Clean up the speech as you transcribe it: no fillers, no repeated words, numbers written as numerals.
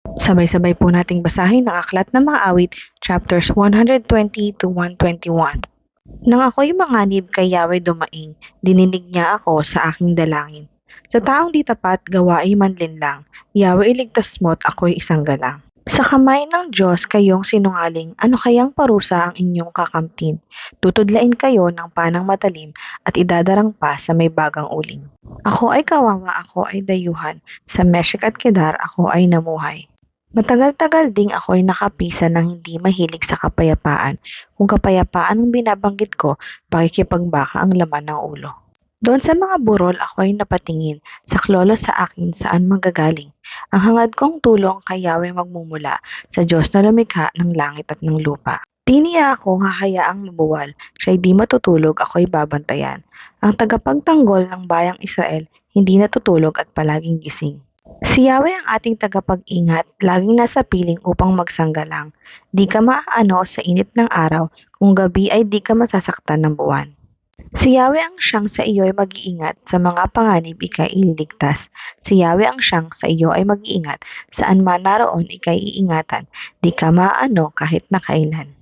Sabay-sabay po nating basahin ang Aklat ng Mga Awit, chapters 120 to 121. Nang ako'y manganib kay Yahweh dumaing, dininig niya ako sa aking dalangin. Sa taong di tapat, gawa ay manlinlang. Yahweh iligtas mo't ako'y isang galang. Sa kamay ng Diyos kayong sinungaling, ano kayang parusa ang inyong kakamtin? Tutudlain kayo ng panang matalim at idadarang pa sa may bagang uling. Ako ay kawawa, ako ay dayuhan. Sa Meshek at Kedar ako ay namuhay. Matagal-tagal ding ako'y nakapisa ng hindi mahilig sa kapayapaan. Kung kapayapaan ang binabanggit ko, pakikipagbaka ang laman ng ulo. Doon sa mga burol ako'y napatingin, sa klolo sa akin saan manggagaling. Ang hangad kong tulong kay Yahweh magmumula, sa Diyos na lumikha ng langit at ng lupa. Di niya ako hahayaang mabuwal, siya'y di matutulog, ako'y babantayan. Ang tagapagtanggol ng bayang Israel, hindi natutulog at palaging gising. Si Yahweh ang ating tagapag-ingat, laging nasa piling upang magsanggalang. Di ka maaano sa init ng araw, kung gabi ay di ka masasaktan ng buwan. Si Yahweh ang siyang sa iyo ay mag-iingat, sa mga panganib ika'y ililigtas. Si Yahweh ang siyang sa iyo ay mag-iingat, saan man naroon ika'y iingatan, di ka maaano kahit na kailan.